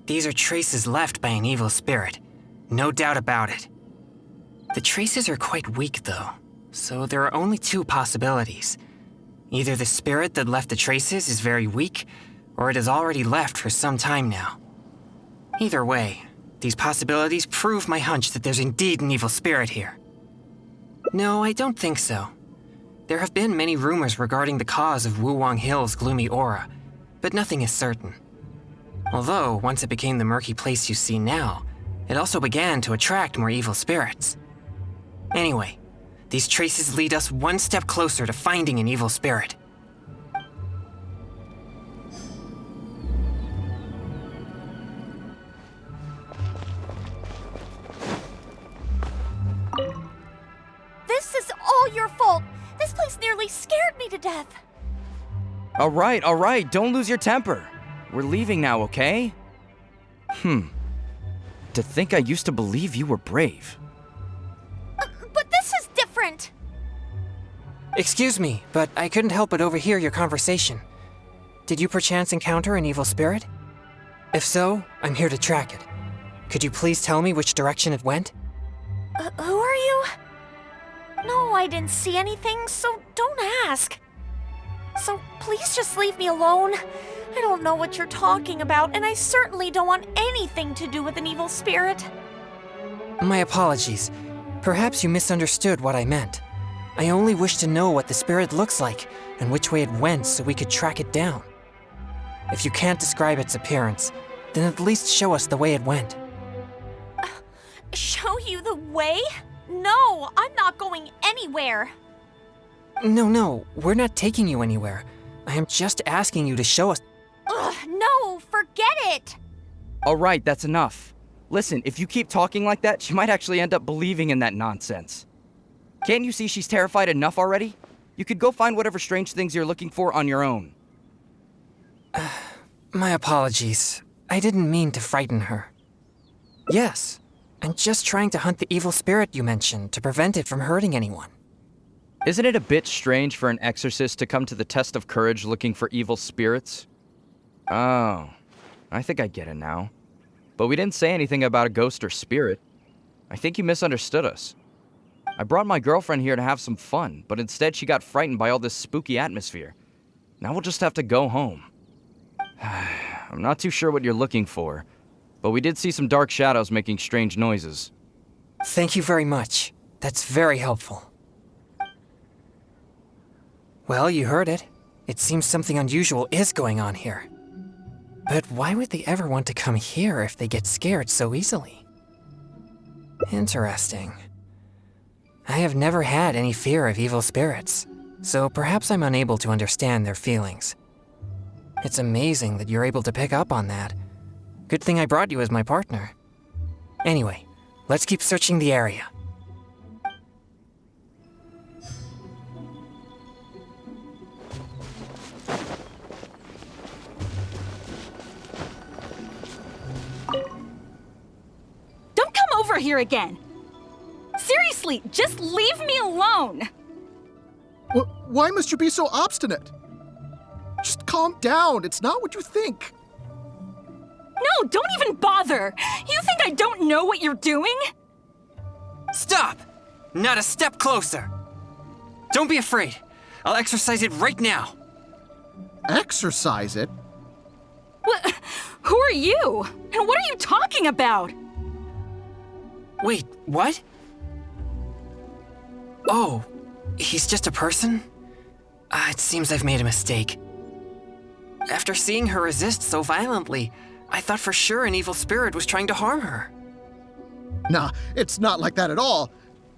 These are traces left by an evil spirit. No doubt about it. The traces are quite weak, though, so there are only two possibilities. Either the spirit that left the traces is very weak, or it has already left for some time now. Either way, these possibilities prove my hunch that there's indeed an evil spirit here. No, I don't think so. There have been many rumors regarding the cause of Wuwang Hill's gloomy aura, but nothing is certain. Although, once it became the murky place you see now, it also began to attract more evil spirits. Anyway, these traces lead us one step closer to finding an evil spirit. This is all your fault. This place nearly scared me to death. All right, don't lose your temper. We're leaving now, okay? To think I used to believe you were brave. But this is different. Excuse me, but I couldn't help but overhear your conversation. Did you perchance encounter an evil spirit? If so, I'm here to track it. Could you please tell me which direction it went? Who are you? No, I didn't see anything, so don't ask. So please just leave me alone. I don't know what you're talking about, and I certainly don't want anything to do with an evil spirit. My apologies. Perhaps you misunderstood what I meant. I only wish to know what the spirit looks like and which way it went so we could track it down. If you can't describe its appearance, then at least show us the way it went. Show you the way? No, I'm not going anywhere. No, we're not taking you anywhere. I am just asking you to show us. Ugh, no, forget it! All right, that's enough. Listen, if you keep talking like that, she might actually end up believing in that nonsense. Can't you see she's terrified enough already? You could go find whatever strange things you're looking for on your own. My apologies. I didn't mean to frighten her. Yes, I'm just trying to hunt the evil spirit you mentioned to prevent it from hurting anyone. Isn't it a bit strange for an exorcist to come to the test of courage looking for evil spirits? Oh, I think I get it now. But we didn't say anything about a ghost or spirit. I think you misunderstood us. I brought my girlfriend here to have some fun, but instead she got frightened by all this spooky atmosphere. Now we'll just have to go home. I'm not too sure what you're looking for, but we did see some dark shadows making strange noises. Thank you very much. That's very helpful. Well, you heard it. It seems something unusual is going on here. But why would they ever want to come here if they get scared so easily? Interesting. I have never had any fear of evil spirits, so perhaps I'm unable to understand their feelings. It's amazing that you're able to pick up on that. Good thing I brought you as my partner. Anyway, let's keep searching the area. Don't come over here again! Seriously, just leave me alone! Why must you be so obstinate? Just calm down. It's not what you think. No, don't even bother! You think I don't know what you're doing? Stop! Not a step closer! Don't be afraid. I'll exercise it right now. Exercise it? What? Who are you? And what are you talking about? Wait, what? Oh, he's just a person? It seems I've made a mistake. After seeing her resist so violently, I thought for sure an evil spirit was trying to harm her. Nah, it's not like that at all.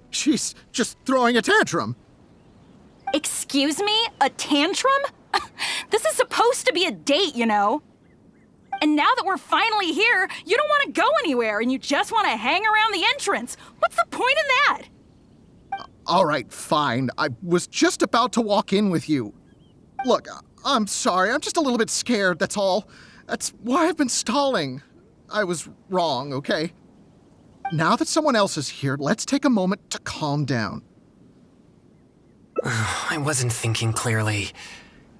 She's just throwing a tantrum. Excuse me? A tantrum? This is supposed to be a date, you know? And now that we're finally here, you don't want to go anywhere and you just want to hang around the entrance. What's the point in that? All right, fine. I was just about to walk in with you. Look, I'm sorry. I'm just a little bit scared, that's all. That's why I've been stalling. I was wrong, okay? Now that someone else is here, let's take a moment to calm down. I wasn't thinking clearly.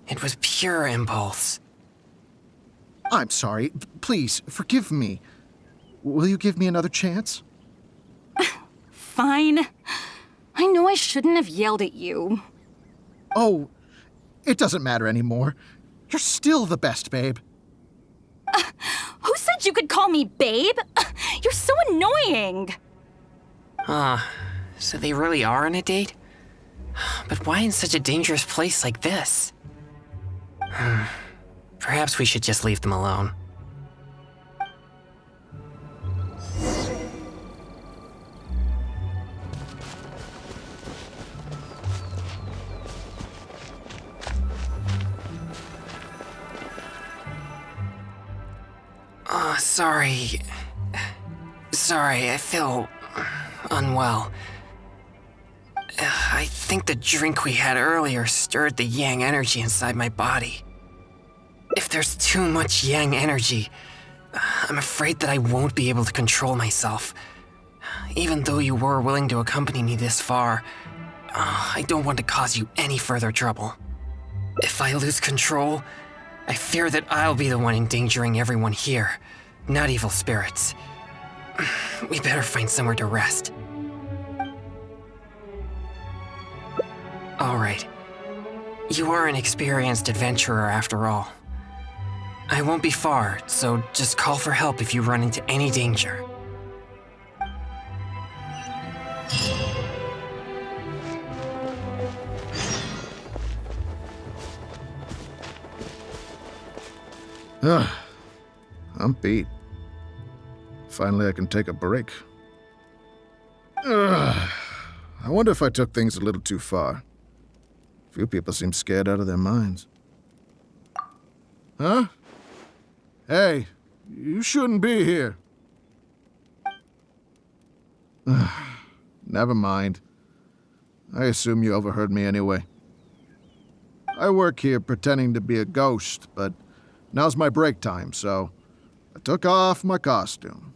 It was pure impulse. I'm sorry. Please, forgive me. Will you give me another chance? Fine. I know I shouldn't have yelled at you. Oh, it doesn't matter anymore. You're still the best, babe. Who said you could call me babe? You're so annoying. So they really are on a date? But why in such a dangerous place like this? Perhaps we should just leave them alone. Sorry, I feel unwell. I think the drink we had earlier stirred the yang energy inside my body. If there's too much yang energy, I'm afraid that I won't be able to control myself. Even though you were willing to accompany me this far, I don't want to cause you any further trouble. If I lose control, I fear that I'll be the one endangering everyone here, not evil spirits. We better find somewhere to rest. All right. You are an experienced adventurer after all. I won't be far, so just call for help if you run into any danger. I'm beat. Finally, I can take a break. I wonder if I took things a little too far. Few people seem scared out of their minds. Huh? Hey, you shouldn't be here. Never mind. I assume you overheard me anyway. I work here pretending to be a ghost, but now's my break time, so I took off my costume.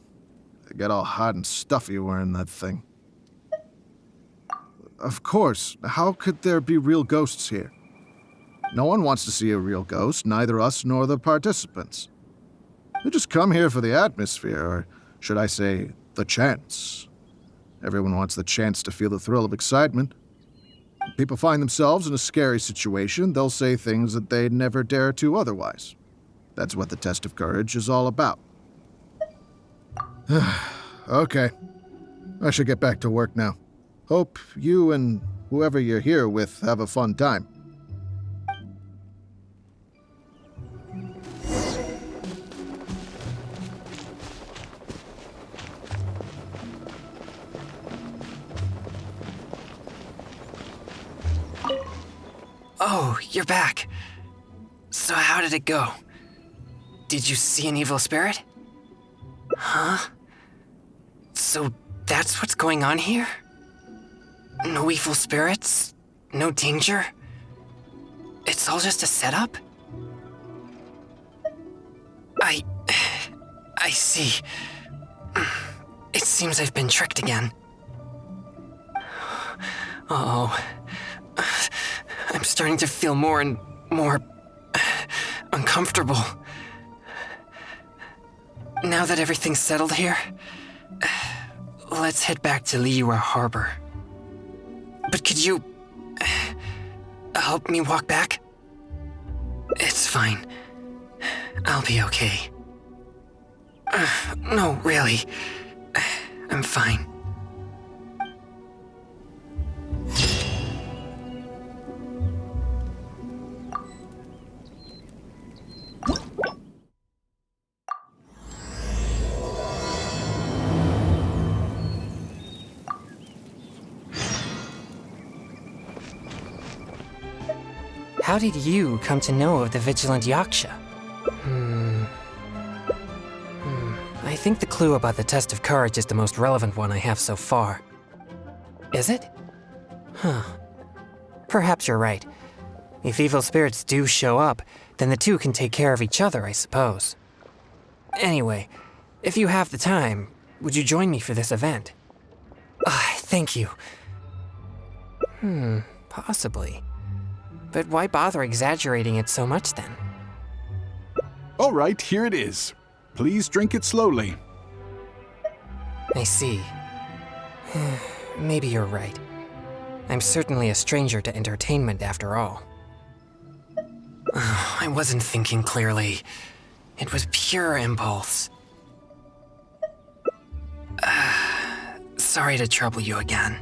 I get all hot and stuffy wearing that thing. Of course, how could there be real ghosts here? No one wants to see a real ghost, neither us nor the participants. We just come here for the atmosphere, or should I say, the chance. Everyone wants the chance to feel the thrill of excitement. When people find themselves in a scary situation, they'll say things that they'd never dare to otherwise. That's what the test of courage is all about. Okay. I should get back to work now. Hope you and whoever you're here with have a fun time. Oh, you're back. So how did it go? Did you see an evil spirit? Huh? So that's what's going on here? No evil spirits? No danger? It's all just a setup? I see. It seems I've been tricked again. Uh-oh. I'm starting to feel more and more uncomfortable. Now that everything's settled here, let's head back to Liyue Harbor. But could you help me walk back? It's fine. I'll be okay. No, really. I'm fine. How did you come to know of the Vigilant Yaksha? I think the clue about the test of courage is the most relevant one I have so far. Is it? Huh. Perhaps you're right. If evil spirits do show up, then the two can take care of each other, I suppose. Anyway, if you have the time, would you join me for this event? Thank you. Possibly. But why bother exaggerating it so much then? All right, here it is. Please drink it slowly. I see. Maybe you're right. I'm certainly a stranger to entertainment after all. I wasn't thinking clearly. It was pure impulse. Sorry to trouble you again.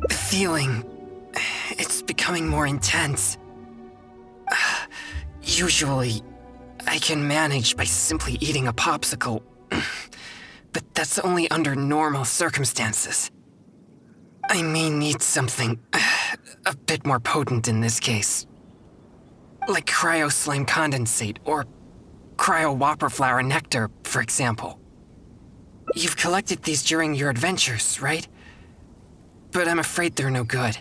The feeling, it's becoming more intense. Usually, I can manage by simply eating a popsicle, but that's only under normal circumstances. I may need something a bit more potent in this case. Like cryo slime condensate or cryo whopper flower nectar, for example. You've collected these during your adventures, right? But I'm afraid they're no good.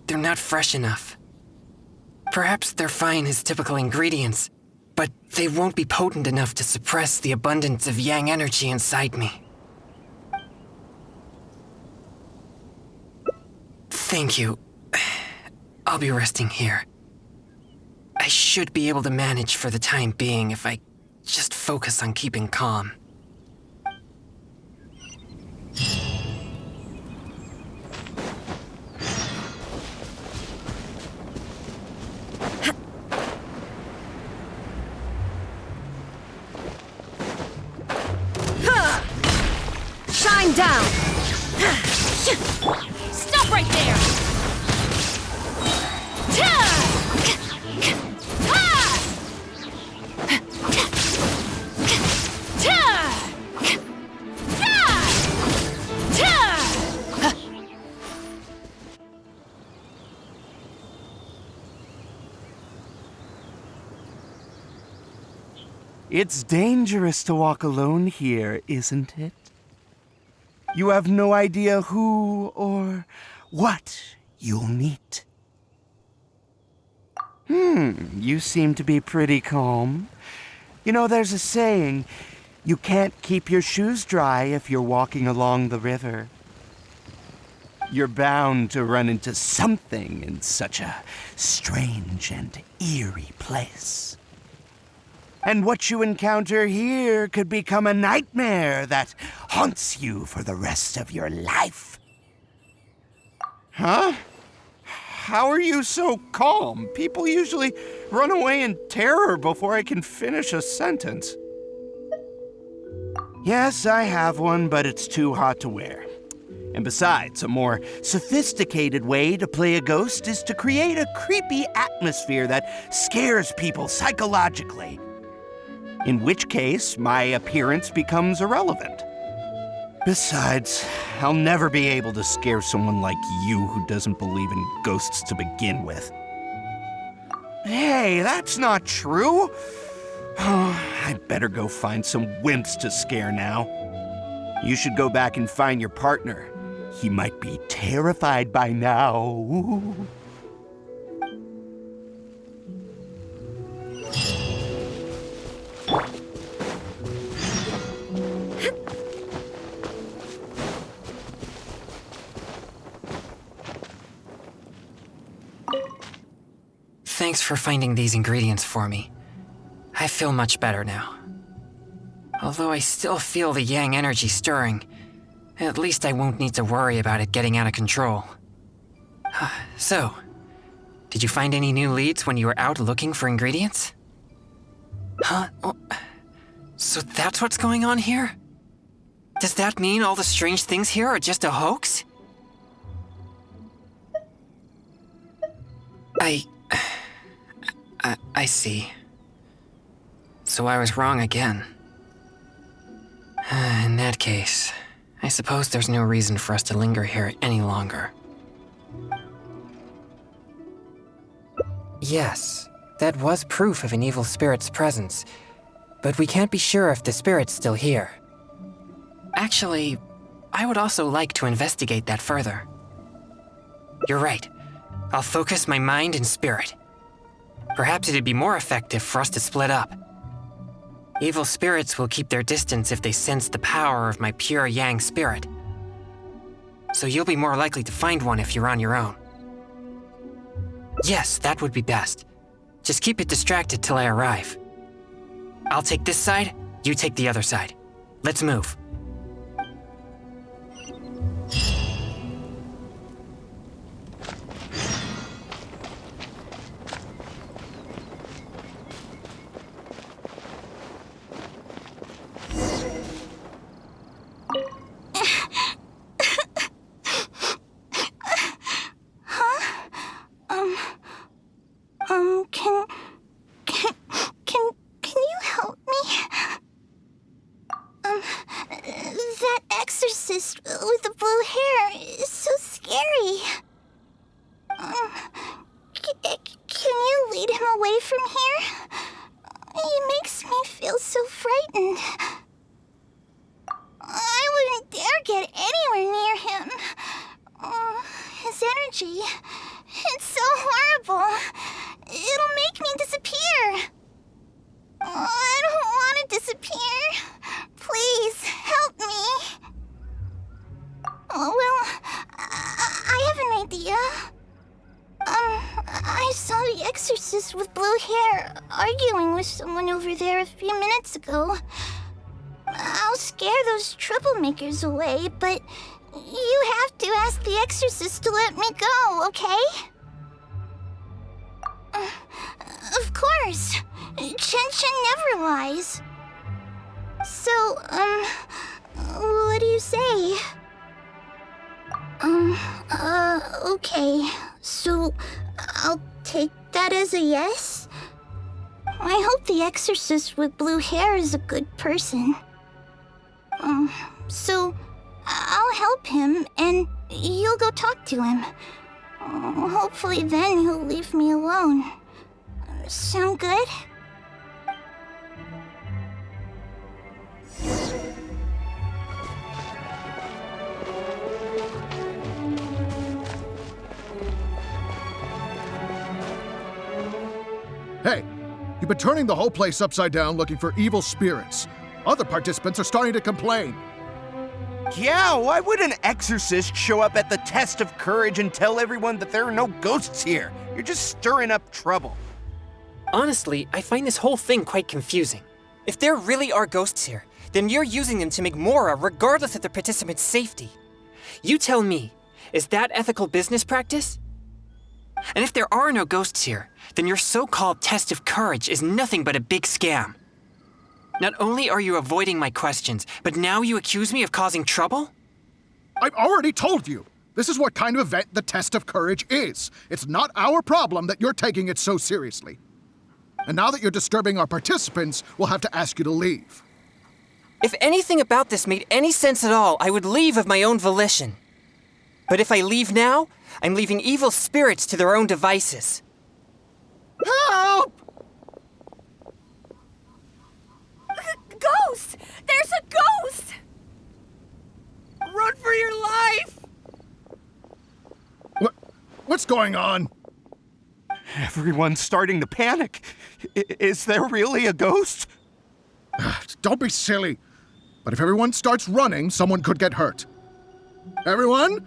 They're not fresh enough. Perhaps they're fine as typical ingredients, but they won't be potent enough to suppress the abundance of yang energy inside me. Thank you. I'll be resting here. I should be able to manage for the time being if I just focus on keeping calm. Shine down! Stop right there! It's dangerous to walk alone here, isn't it? You have no idea who or what you'll meet. You seem to be pretty calm. You know, there's a saying, you can't keep your shoes dry if you're walking along the river. You're bound to run into something in such a strange and eerie place. And what you encounter here could become a nightmare that haunts you for the rest of your life. Huh? How are you so calm? People usually run away in terror before I can finish a sentence. Yes, I have one, but it's too hot to wear. And besides, a more sophisticated way to play a ghost is to create a creepy atmosphere that scares people psychologically. In which case, my appearance becomes irrelevant. Besides, I'll never be able to scare someone like you who doesn't believe in ghosts to begin with. Hey, that's not true. I better go find some wimps to scare now. You should go back and find your partner. He might be terrified by now. Thanks for finding these ingredients for me. I feel much better now. Although I still feel the yang energy stirring, at least I won't need to worry about it getting out of control. So, did you find any new leads when you were out looking for ingredients? Huh? Oh, so that's what's going on here? Does that mean all the strange things here are just a hoax? I see. So I was wrong again. In that case, I suppose there's no reason for us to linger here any longer. Yes, that was proof of an evil spirit's presence, but we can't be sure if the spirit's still here. Actually, I would also like to investigate that further. You're right. I'll focus my mind and spirit. Perhaps it'd be more effective for us to split up. Evil spirits will keep their distance if they sense the power of my pure yang spirit. So you'll be more likely to find one if you're on your own. Yes, that would be best. Just keep it distracted till I arrive. I'll take this side, you take the other side. Let's move. Can you help me? That exorcist with the blue hair is so scary. Can you lead him away from here? He makes me feel so frightened. I wouldn't dare get anywhere near him. His energy, it's so horrible. It'll make me disappear. I don't want to disappear. Please, help me. Well, I have an idea. I saw the exorcist with blue hair arguing with someone over there a few minutes ago. I'll scare those troublemakers away, but you have to ask the exorcist to let me go, okay? Of course. Genshin never lies. So, what do you say? Okay. So, I'll take that as a yes? I hope the exorcist with blue hair is a good person. So, I'll help him, and you'll go talk to him. Hopefully then he'll leave me alone. Sound good? Hey, you've been turning the whole place upside down looking for evil spirits. Other participants are starting to complain. Yeah, why would an exorcist show up at the test of courage and tell everyone that there are no ghosts here? You're just stirring up trouble. Honestly, I find this whole thing quite confusing. If there really are ghosts here, then you're using them to make Mora regardless of the participants' safety. You tell me, is that ethical business practice? And if there are no ghosts here, then your so-called test of courage is nothing but a big scam. Not only are you avoiding my questions, but now you accuse me of causing trouble? I've already told you. This is what kind of event the test of courage is. It's not our problem that you're taking it so seriously. And now that you're disturbing our participants, we'll have to ask you to leave. If anything about this made any sense at all, I would leave of my own volition. But if I leave now, I'm leaving evil spirits to their own devices. Help! Ghost! There's a ghost! Run for your life! What's going on? Everyone's starting to panic. Is there really a ghost? Don't be silly. But if everyone starts running, someone could get hurt. Everyone,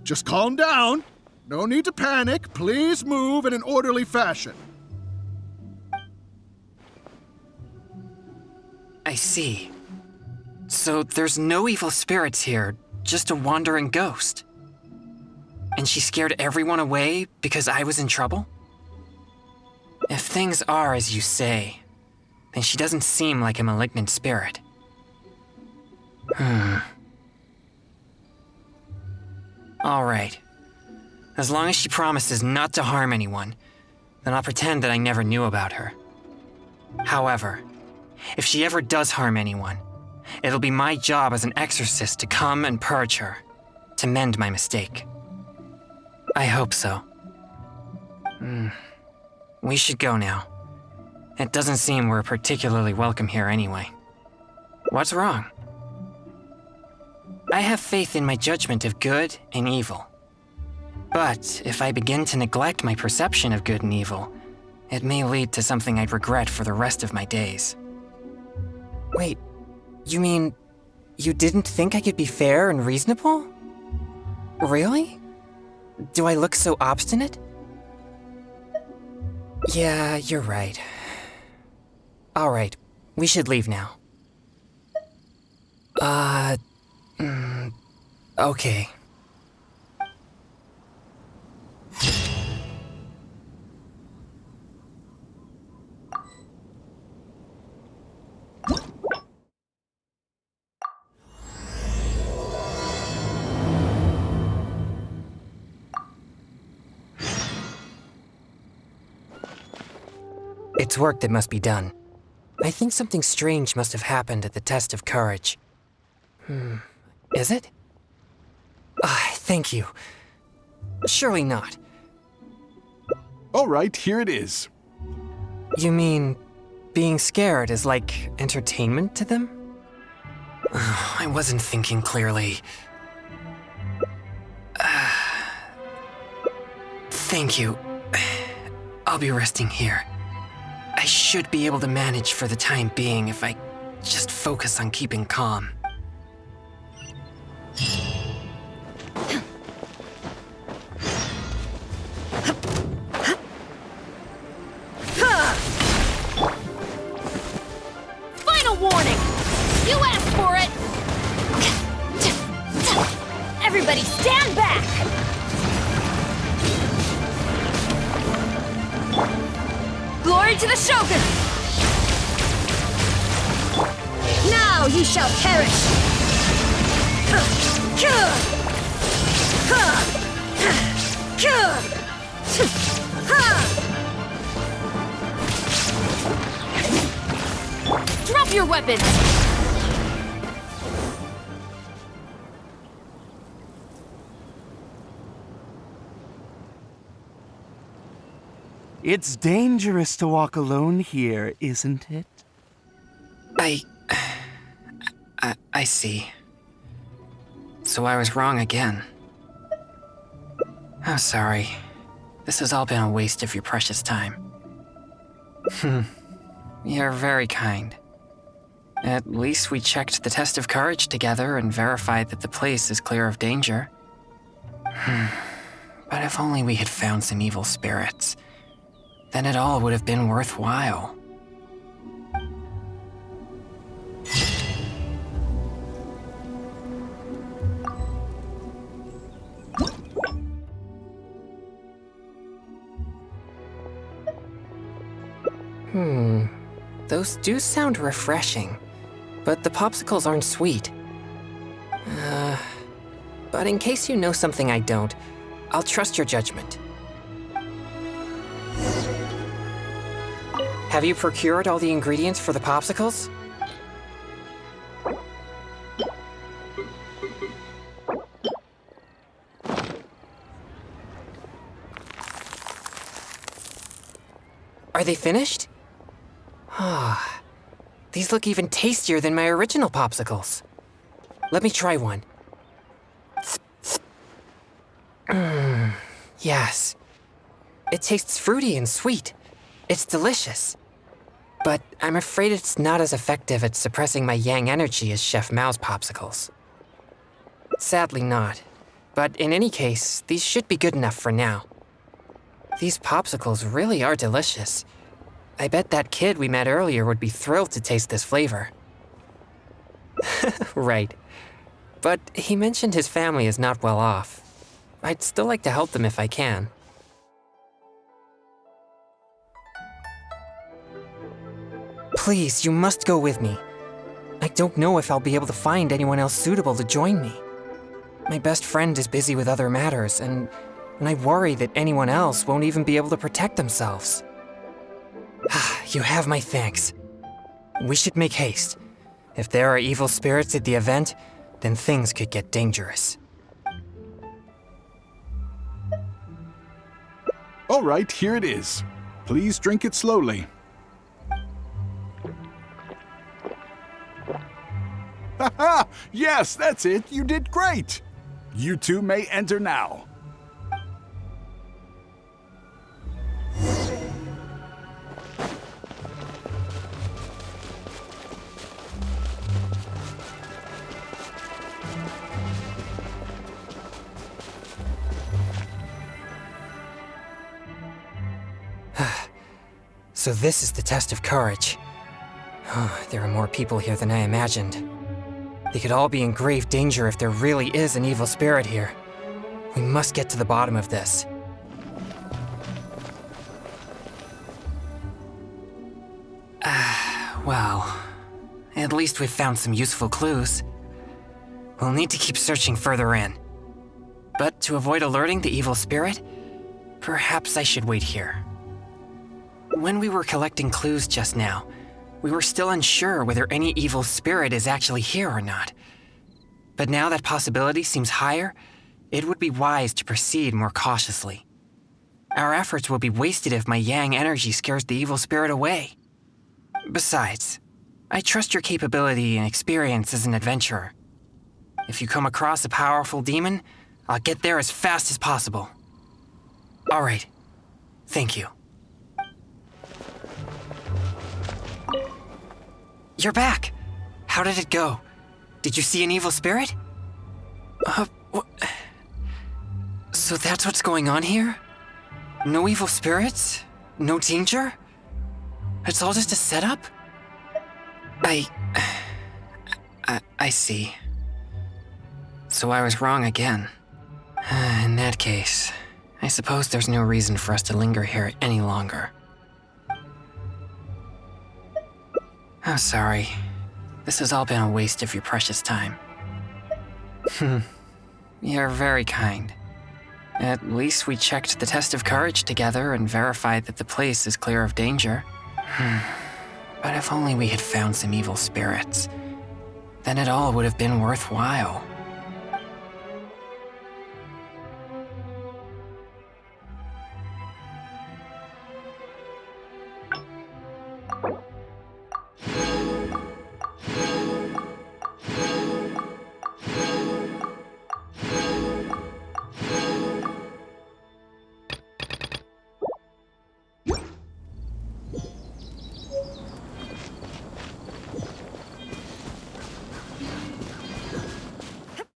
just calm down. No need to panic. Please move in an orderly fashion. I see. So there's no evil spirits here, just a wandering ghost. And she scared everyone away because I was in trouble? If things are as you say, then she doesn't seem like a malignant spirit. All right. As long as she promises not to harm anyone, then I'll pretend that I never knew about her. However, if she ever does harm anyone, it'll be my job as an exorcist to come and purge her, to mend my mistake. I hope so. We should go now. It doesn't seem we're particularly welcome here anyway. What's wrong? I have faith in my judgment of good and evil. But if I begin to neglect my perception of good and evil, it may lead to something I'd regret for the rest of my days. Wait, you mean you didn't think I could be fair and reasonable? Really? Do I look so obstinate? Yeah, you're right. All right, we should leave now. Okay. It's work that must be done. I think something strange must have happened at the test of courage. Is it? Thank you. Surely not. All right, here it is. You mean being scared is like entertainment to them? I wasn't thinking clearly. Thank you. I'll be resting here. I should be able to manage for the time being if I just focus on keeping calm. Final warning! You asked for it! Everybody stand back! Glory to the Shogun! Now you shall perish! Drop your weapons! It's dangerous to walk alone here, isn't it? I see. So I was wrong again. I'm sorry. This has all been a waste of your precious time. You're very kind. At least we checked the test of courage together and verified that the place is clear of danger. But if only we had found some evil spirits, then it all would have been worthwhile. Those do sound refreshing, but the popsicles aren't sweet. But in case you know something I don't, I'll trust your judgment. Have you procured all the ingredients for the popsicles? Are they finished? These look even tastier than my original popsicles. Let me try one. Yes. It tastes fruity and sweet. It's delicious. But I'm afraid it's not as effective at suppressing my yang energy as Chef Mao's popsicles. Sadly not. But in any case, these should be good enough for now. These popsicles really are delicious. I bet that kid we met earlier would be thrilled to taste this flavor. Right. But he mentioned his family is not well off. I'd still like to help them if I can. Please, you must go with me. I don't know if I'll be able to find anyone else suitable to join me. My best friend is busy with other matters, and I worry that anyone else won't even be able to protect themselves. You have my thanks. We should make haste. If there are evil spirits at the event, then things could get dangerous. All right, here it is. Please drink it slowly. Haha! Yes, that's it. You did great. You two may enter now. So this is the test of courage. There are more people here than I imagined. They could all be in grave danger if there really is an evil spirit here. We must get to the bottom of this. Well, at least we've found some useful clues. We'll need to keep searching further in. But to avoid alerting the evil spirit, perhaps I should wait here. When we were collecting clues just now, we were still unsure whether any evil spirit is actually here or not. But now that possibility seems higher, it would be wise to proceed more cautiously. Our efforts will be wasted if my yang energy scares the evil spirit away. Besides, I trust your capability and experience as an adventurer. If you come across a powerful demon, I'll get there as fast as possible. All right. Thank you. You're back! How did it go? Did you see an evil spirit? So that's what's going on here? No evil spirits? No danger? It's all just a setup? I see. So I was wrong again. In that case, I suppose there's no reason for us to linger here any longer. I'm sorry. This has all been a waste of your precious time. You're very kind. At least we checked the test of courage together and verified that the place is clear of danger. But if only we had found some evil spirits, then it all would have been worthwhile.